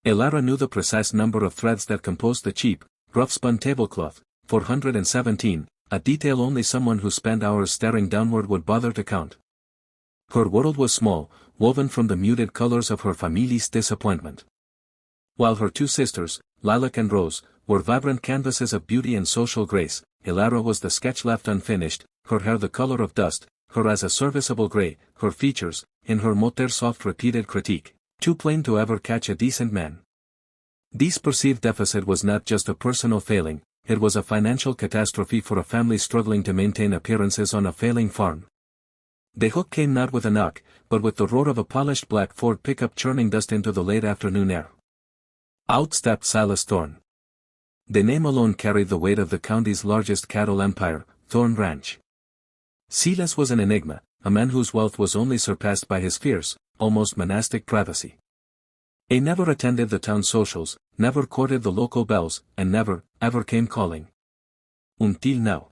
Elara knew the precise number of threads that composed the cheap, rough-spun tablecloth, 417, a detail only someone who spent hours staring downward would bother to count. Her world was small, woven from the muted colors of her Familia's disappointment. While her two sisters, Lilac and Rose, were vibrant canvases of beauty and social grace, Elara was the sketch left unfinished, her hair the color of dust, her eyes a serviceable gray, her features, in her moteur soft repeated critique, too plain to ever catch a decent man. This perceived deficit was not just a personal failing, it was a financial catastrophe for a family struggling to maintain appearances on a failing farm. The hook came not with a knock, but with the roar of a polished black Ford pickup churning dust into the late afternoon air. Out stepped Silas Thorne. The name alone carried the weight of the county's largest cattle empire, Thorne Ranch. Silas was an enigma, a man whose wealth was only surpassed by his fierce, almost monastic privacy. He never attended the town socials, never courted the local belles, and never, ever came calling. Until now.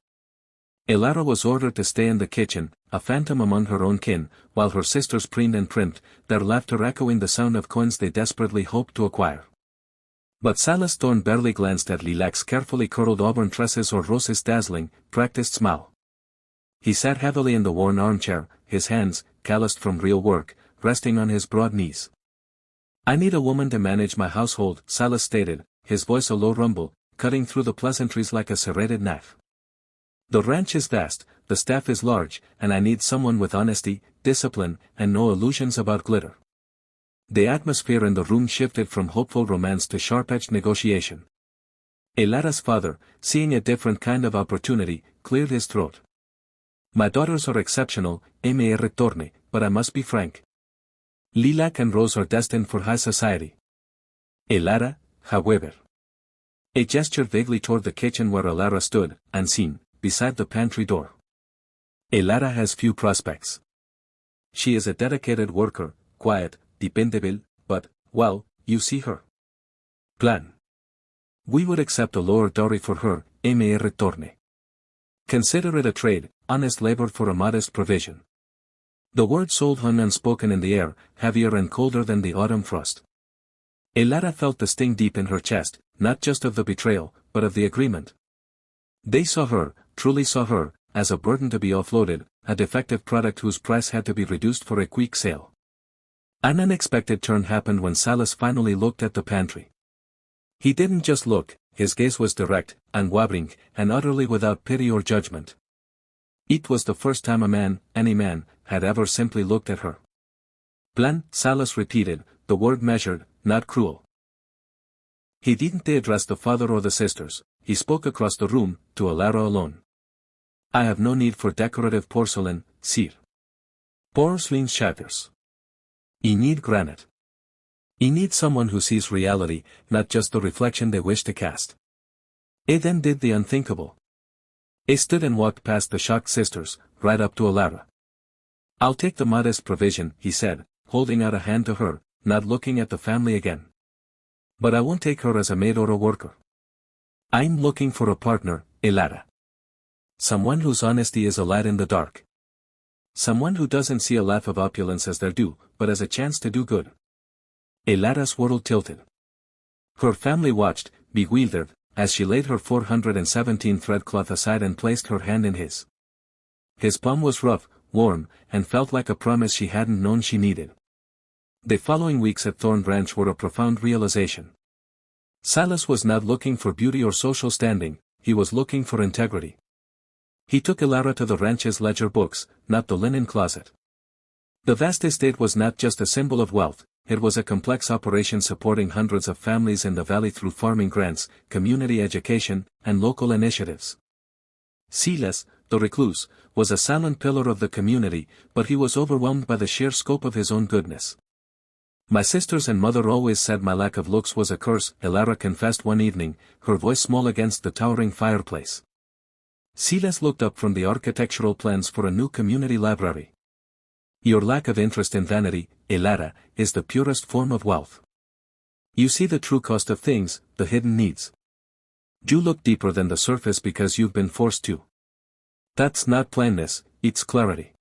Elara was ordered to stay in the kitchen, a phantom among her own kin, while her sisters preened and primped, their laughter echoing the sound of coins they desperately hoped to acquire. But Silas Thorne barely glanced at Lilac's carefully curled auburn tresses or Rose's dazzling, practiced smile. He sat heavily in the worn armchair, his hands, calloused from real work, resting on his broad knees. "I need a woman to manage my household," Silas stated, his voice a low rumble, cutting through the pleasantries like a serrated knife. "The ranch is vast, the staff is large, and I need someone with honesty, discipline, and no illusions about glitter." The atmosphere in the room shifted from hopeful romance to sharp-edged negotiation. Elara's father, seeing a different kind of opportunity, cleared his throat. "My daughters are exceptional, Americana, but I must be frank. Lilac and Rose are destined for high society. Elara, however." A gesture vaguely toward the kitchen where Elara stood, unseen, beside the pantry door. "Elara has few prospects. She is a dedicated worker, quiet, dependable, but, well, you see her plan. We would accept a lower dowry for her, Americana. Consider it a trade, honest labor for a modest provision." The word soul hung unspoken in the air, heavier and colder than the autumn frost. Elara felt the sting deep in her chest, not just of the betrayal, but of the agreement. They saw her, truly saw her, as a burden to be offloaded, a defective product whose price had to be reduced for a quick sale. An unexpected turn happened when Silas finally looked at the pantry. He didn't just look, his gaze was direct, unwavering, and utterly without pity or judgment. It was the first time a man, any man, had ever simply looked at her. "Plan," Silas repeated, the word measured, not cruel. He didn't address the father or the sisters, he spoke across the room, to Elara alone. "I have no need for decorative porcelain, sir. Porcelain shatters. I need granite. I need someone who sees reality, not just the reflection they wish to cast." He then did the unthinkable. He stood and walked past the shocked sisters, right up to Elara. "I'll take the modest provision," he said, holding out a hand to her, not looking at the family again. "But I won't take her as a maid or a worker. I'm looking for a partner, Elara. Someone whose honesty is a light in the dark. Someone who doesn't see a life of opulence as their due, but as a chance to do good." Elara's world tilted. Her family watched, bewildered, as she laid her 417 thread cloth aside and placed her hand in his. His palm was rough, warm, and felt like a promise she hadn't known she needed. The following weeks at Thorne Ranch were a profound realization. Silas was not looking for beauty or social standing, he was looking for integrity. He took Elara to the ranch's ledger books, not the linen closet. The vast estate was not just a symbol of wealth, it was a complex operation supporting hundreds of families in the valley through farming grants, community education, and local initiatives. Silas, the recluse, was a silent pillar of the community, but he was overwhelmed by the sheer scope of his own goodness. "My sisters and mother always said my lack of looks was a curse," Elara confessed one evening, her voice small against the towering fireplace. Silas looked up from the architectural plans for a new community library. "Your lack of interest in vanity, Elara, is the purest form of wealth. You see the true cost of things, the hidden needs. You look deeper than the surface because you've been forced to. That's not plainness, it's clarity."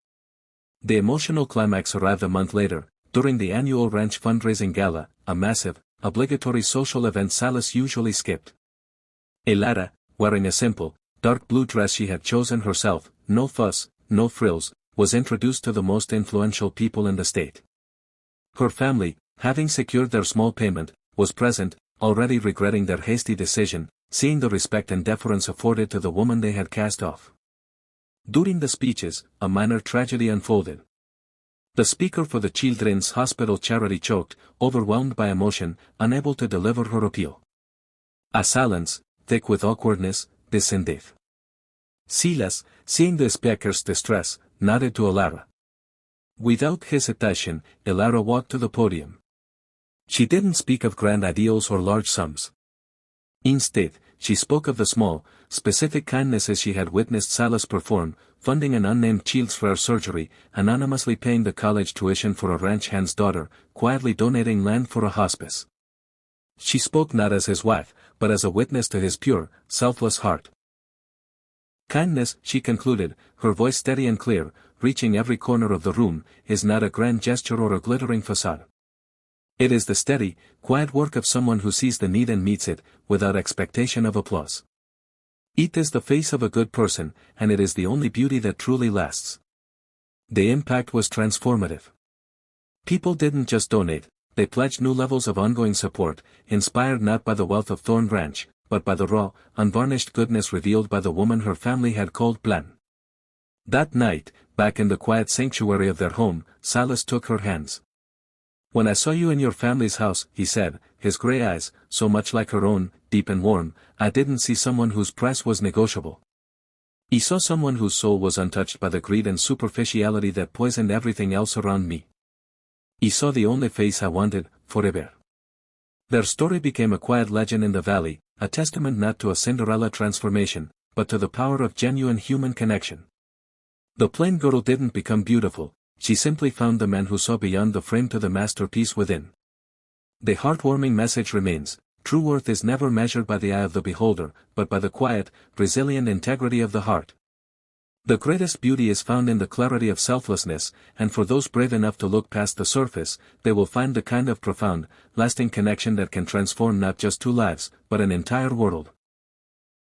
The emotional climax arrived a month later, during the annual ranch fundraising gala, a massive, obligatory social event Salas usually skipped. Elara, wearing a simple, dark blue dress she had chosen herself, no fuss, no frills, was introduced to the most influential people in the state. Her family, having secured their small payment, was present, already regretting their hasty decision, seeing the respect and deference afforded to the woman they had cast off. During the speeches, a minor tragedy unfolded. The speaker for the Children's Hospital charity choked, overwhelmed by emotion, unable to deliver her appeal. A silence, thick with awkwardness, descended. Silas, seeing the speaker's distress, nodded to Elara. Without hesitation, Elara walked to the podium. She didn't speak of grand ideals or large sums. Instead, she spoke of the small, specific kindnesses she had witnessed Silas perform, funding an unnamed child's rare surgery, anonymously paying the college tuition for a ranch hand's daughter, quietly donating land for a hospice. She spoke not as his wife, but as a witness to his pure, selfless heart. Kindness, she concluded, her voice steady and clear, reaching every corner of the room, is not a grand gesture or a glittering facade. It is the steady, quiet work of someone who sees the need and meets it, without expectation of applause. It is the face of a good person, and it is the only beauty that truly lasts. The impact was transformative. People didn't just donate, they pledged new levels of ongoing support, inspired not by the wealth of Thorn Ranch, but by the raw, unvarnished goodness revealed by the woman her family had called Plan. That night, back in the quiet sanctuary of their home, Silas took her hands. "When I saw you in your family's house," he said, his gray eyes, so much like her own, deep and warm, "I didn't see someone whose price was negotiable. I saw someone whose soul was untouched by the greed and superficiality that poisoned everything else around me. I saw the only face I wanted, forever." Their story became a quiet legend in the valley, a testament not to a Cinderella transformation, but to the power of genuine human connection. The plain girl didn't become beautiful, she simply found the man who saw beyond the frame to the masterpiece within. The heartwarming message remains: true worth is never measured by the eye of the beholder, but by the quiet, resilient integrity of the heart. The greatest beauty is found in the clarity of selflessness, and for those brave enough to look past the surface, they will find the kind of profound, lasting connection that can transform not just two lives, but an entire world.